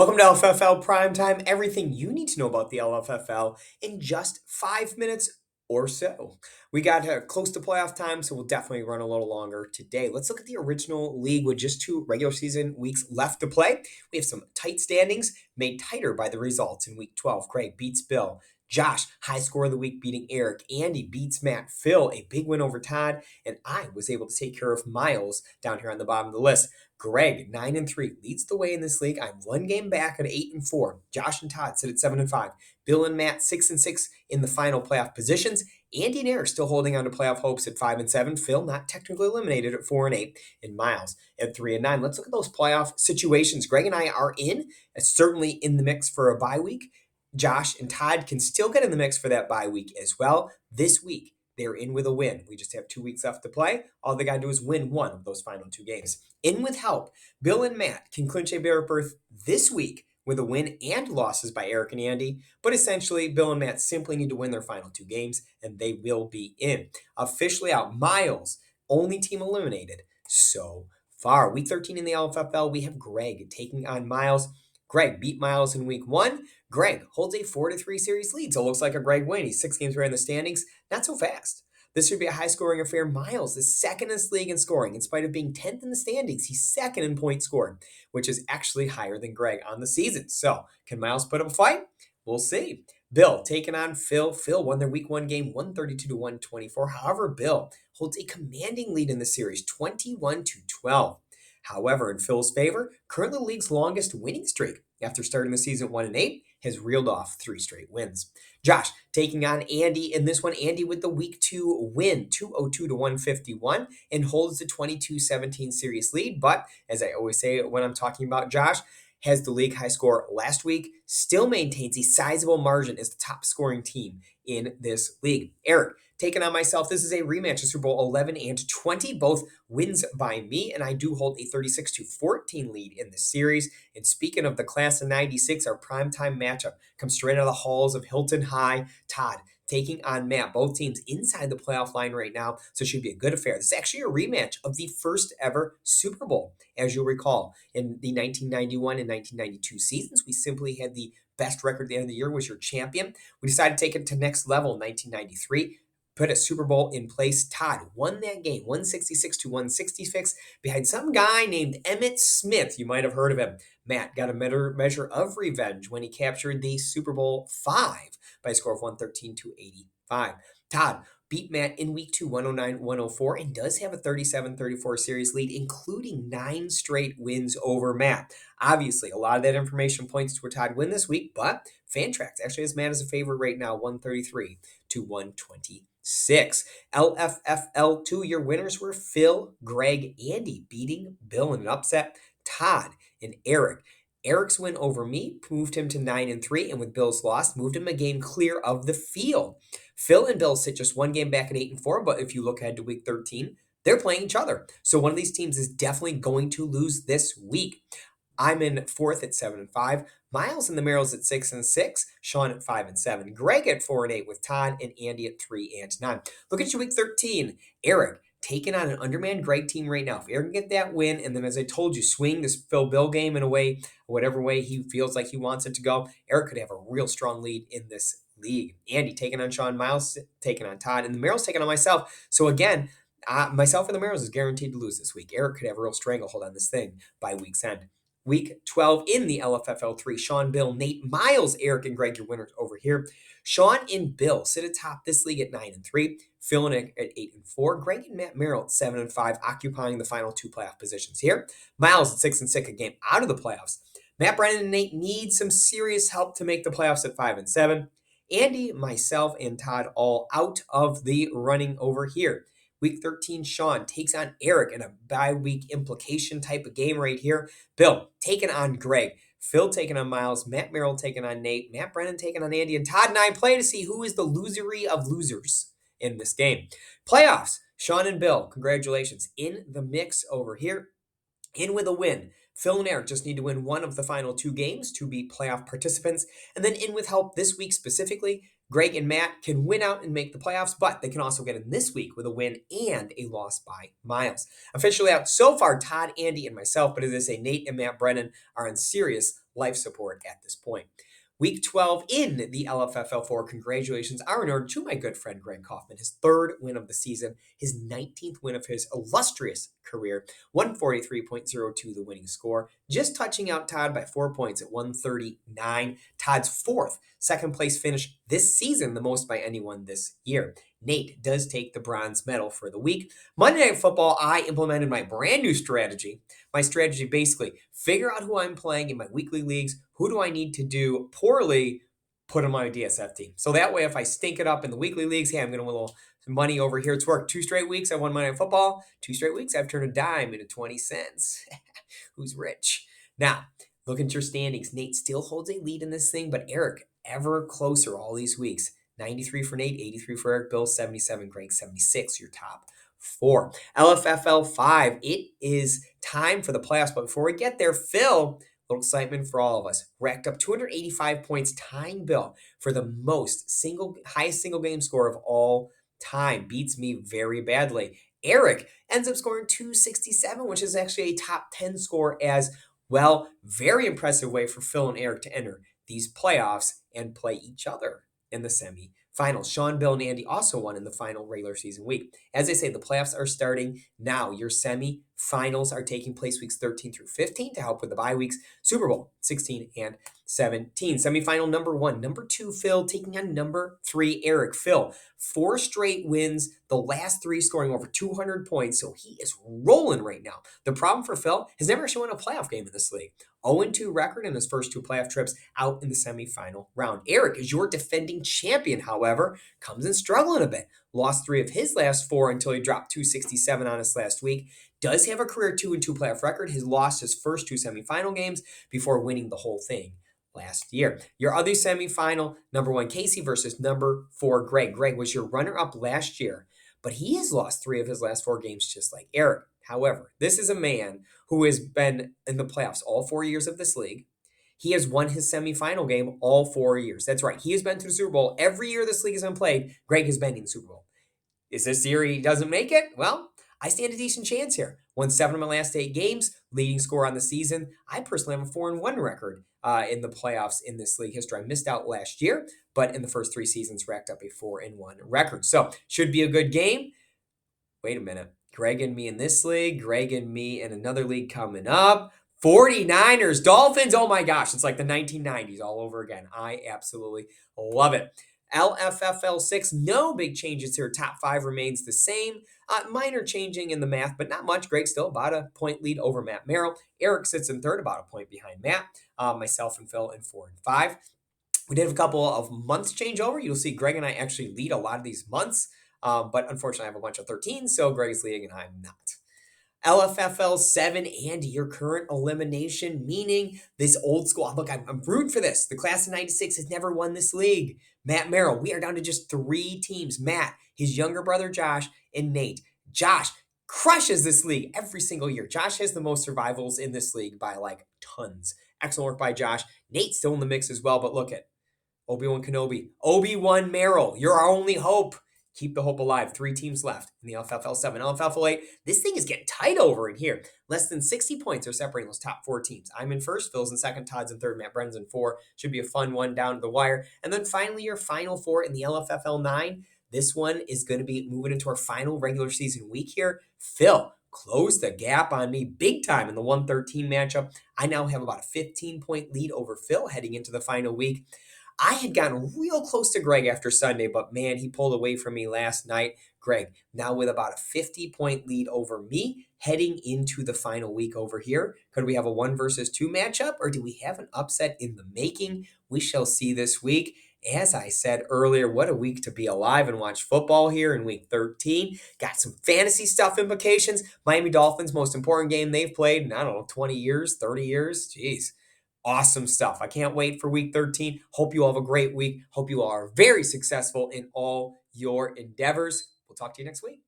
Welcome to LFFL Primetime, everything you need to know about the LFFL in just 5 minutes or so. We got close to playoff time, so we'll definitely run a little longer today. Let's look at the original league with just two regular season weeks left to play. We have some tight standings made tighter by the results in week 12. Craig beats Bill. Josh, high score of the week, beating Eric. Andy beats Matt. Phil, a big win over Todd. And I was able to take care of Miles down here on the bottom of the list. Greg, 9-3, leads the way in this league. I'm one game back at 8-4. Josh and Todd sit at 7-5. Bill and Matt 6-6 in the final playoff positions. Andy and Eric still holding on to playoff hopes at 5-7. Phil not technically eliminated at 4-8. And Miles at 3-9. Let's look at those playoff situations. Greg and I are certainly in the mix for a bye week. Josh and Todd can still get in the mix for that bye week as well. This week, they're in with a win. We just have 2 weeks left to play. All they got to do is win one of those final two games. In with help, Bill and Matt can clinch a bear berth this week with a win and losses by Eric and Andy, but essentially, Bill and Matt simply need to win their final two games, and they will be in. Officially out, Miles, only team eliminated so far. Week 13 in the LFFL, we have Greg taking on Miles. Greg beat Miles in week 1. Greg holds a 4-3 series lead, so it looks like a Greg win. He's 6 games right in the standings. Not so fast. This should be a high-scoring affair. Miles is second in this league in scoring. In spite of being 10th in the standings, he's second in points scored, which is actually higher than Greg on the season. So, can Miles put up a fight? We'll see. Bill taking on Phil. Phil won their week 1 game 132-124. However, Bill holds a commanding lead in the series 21-12. However, in Phil's favor, currently the league's longest winning streak after starting the season at 1-8 has reeled off 3 straight wins. Josh taking on Andy in this one. Andy with the week 2 win, 202-151, and holds the 22-17 series lead. But as I always say when I'm talking about Josh, has the league high score last week, still maintains a sizable margin as the top scoring team in this league. Eric taking on myself. This is a rematch of Super Bowl 11 and 20, both wins by me, and I do hold a 36-14 lead in this series. And speaking of the class of 96, our primetime matchup comes straight out of the halls of Hilton High. Todd taking on Matt. Both teams inside the playoff line right now, so it should be a good affair. This is actually a rematch of the first ever Super Bowl. As you'll recall, in the 1991 and 1992 seasons, we simply had the best record at the end of the year, was your champion. We decided to take it to next level in 1993. Put a Super Bowl in place. Todd won that game 166-166 behind some guy named Emmitt Smith. You might have heard of him. Matt got a measure of revenge when he captured the Super Bowl 5 by a score of 113-85. Todd beat Matt in week 2, 109-104, and does have a 37-34 series lead, including 9 straight wins over Matt. Obviously, a lot of that information points to a Todd win this week, but Fantrax actually has Matt as a favorite right now, 133-126. LFFL2, your winners were Phil, Greg, Andy beating Bill in an upset, Todd, and Eric. Eric's win over me moved him to 9-3, and with Bill's loss, moved him a game clear of the field. Phil and Bill sit just one game back at 8-4, but if you look ahead to week 13, they're playing each other. So one of these teams is definitely going to lose this week. I'm in fourth at 7-5. Miles and the Merrills at 6-6. Sean at 5-7. Greg at 4-8 with Todd, and Andy at 3-9. Look at you, week 13. Eric taking on an undermanned Greg team right now. If Eric can get that win, and then as I told you, swing this Phil Bill game in a way, whatever way he feels like he wants it to go, Eric could have a real strong lead in this league. Andy taking on Sean, Miles taking on Todd, and the Merrills taking on myself. So again, myself and the Merrills is guaranteed to lose this week. Eric could have a real stranglehold on this thing by week's end. Week 12 in the LFFL3, Sean, Bill, Nate, Miles, Eric, and Greg, your winners over here. Sean and Bill sit atop this league at 9-3. Phil and Nick at 8-4. Greg and Matt Merrill at 7-5, occupying the final 2 playoff positions here. Miles at 6-6, a game out of the playoffs. Matt, Brennan, and Nate need some serious help to make the playoffs at 5-7. Andy, myself, and Todd all out of the running over here. Week 13, Sean takes on Eric in a bye week implication type of game right here. Bill taking on Greg. Phil taking on Miles. Matt Merrill taking on Nate. Matt Brennan taking on Andy. And Todd and I play to see who is the losery of losers in this game. Playoffs. Sean and Bill, congratulations. In the mix over here. In with a win. Phil and Eric just need to win one of the final 2 games to be playoff participants. And then in with help this week specifically, Greg and Matt can win out and make the playoffs, but they can also get in this week with a win and a loss by Miles. Officially out so far, Todd, Andy, and myself, but as I say, Nate and Matt Brennan are in serious life support at this point. Week 12 in the LFFL4. Congratulations are in order to my good friend Greg Kaufman. His third win of the season, his 19th win of his illustrious career. 143.02 the winning score. Just touching out Todd by 4 points at 139. Todd's fourth second place finish this season, the most by anyone this year. Nate does take the bronze medal for the week. Monday Night Football, I implemented my brand new strategy. My strategy basically figure out who I'm playing in my weekly leagues. Who do I need to do poorly? Put on my DSF team. So that way, if I stink it up in the weekly leagues, hey, I'm going to win a little money over here. It's worked 2 straight weeks. I won Monday Night Football. 2 straight weeks, I've turned a dime into 20 cents. Who's rich? Now, looking at your standings. Nate still holds a lead in this thing, but Eric ever closer all these weeks. 93 for Nate, 83 for Eric, Bill 77, Greg 76, your top 4. LFFL 5, it is time for the playoffs. But before we get there, Phil, little excitement for all of us. Racked up 285 points, tying Bill for the highest single game score of all time. Beats me very badly. Eric ends up scoring 267, which is actually a top 10 score as well. Very impressive way for Phil and Eric to enter these playoffs and play each other in the semifinals. Sean, Bill, and Andy also won in the final regular season week. As I say, the playoffs are starting now. Your semifinals are taking place weeks 13 through 15 to help with the bye weeks. Super Bowl 16 and 17. Semifinal number 1. Number 2, Phil, taking on number 3, Eric. Phil, 4 straight wins, the last 3 scoring over 200 points, so he is rolling right now. The problem for Phil, has never actually won a playoff game in this league. 0-2 record in his first 2 playoff trips out in the semifinal round. Eric is your defending champion, however, comes in struggling a bit. Lost 3 of his last 4 until he dropped 267 on us last week. Does have a career 2-2 playoff record. Has lost his first 2 semifinal games before winning the whole thing last year. Your other semifinal, number 1, Casey versus number 4, Greg. Greg was your runner-up last year, but he has lost 3 of his last 4 games just like Eric. However, this is a man who has been in the playoffs all 4 years of this league. He has won his semifinal game all 4 years. That's right. He has been to the Super Bowl. Every year this league has been played, Greg has been in the Super Bowl. Is this year he doesn't make it? Well, I stand a decent chance here. Won 7 of my last 8 games, leading score on the season. I personally have a 4-1 record in the playoffs in this league history. I missed out last year, but in the first 3 seasons racked up a 4-1 record. So, should be a good game. Wait a minute. Greg and me in this league, Greg and me in another league coming up. 49ers, Dolphins. Oh my gosh, it's like the 1990s all over again. I absolutely love it. LFFL 6, no big changes here. Top 5 remains the same. Minor changing in the math, but not much. Greg still about a point lead over Matt Merrill. Eric sits in third, about a point behind Matt. Myself and Phil in 4 and 5. We did have a couple of months change over. You'll see Greg and I actually lead a lot of these months. But unfortunately, I have a bunch of 13, so Greg is leading and I'm not. LFFL 7 and your current elimination, meaning this old school. Look, I'm rooting for this. The class of 96 has never won this league. Matt Merrill, we are down to just 3 teams. Matt, his younger brother Josh, and Nate. Josh crushes this league every single year. Josh has the most survivals in this league by like tons. Excellent work by Josh. Nate's still in the mix as well, but look at Obi-Wan Kenobi. Obi-Wan Merrill, you're our only hope. Keep the hope alive. 3 teams left in the LFFL 7. LFFL 8, this thing is getting tight over in here. Less than 60 points are separating those top 4 teams. I'm in first, Phil's in second, Todd's in third, Matt Brennan's in 4. Should be a fun one down to the wire. And then finally, your final 4 in the LFFL 9. This one is going to be moving into our final regular season week here. Phil closed the gap on me big time in the 113 matchup. I now have about a 15-point lead over Phil heading into the final week. I had gotten real close to Greg after Sunday, but man, he pulled away from me last night. Greg, now with about a 50-point lead over me, heading into the final week over here. Could we have a 1 versus 2 matchup, or do we have an upset in the making? We shall see this week. As I said earlier, what a week to be alive and watch football here in week 13. Got some fantasy stuff implications. Miami Dolphins, most important game they've played in, 20 years, 30 years. Jeez. Awesome stuff. I can't wait for week 13. Hope you all have a great week. Hope you all are very successful in all your endeavors. We'll talk to you next week.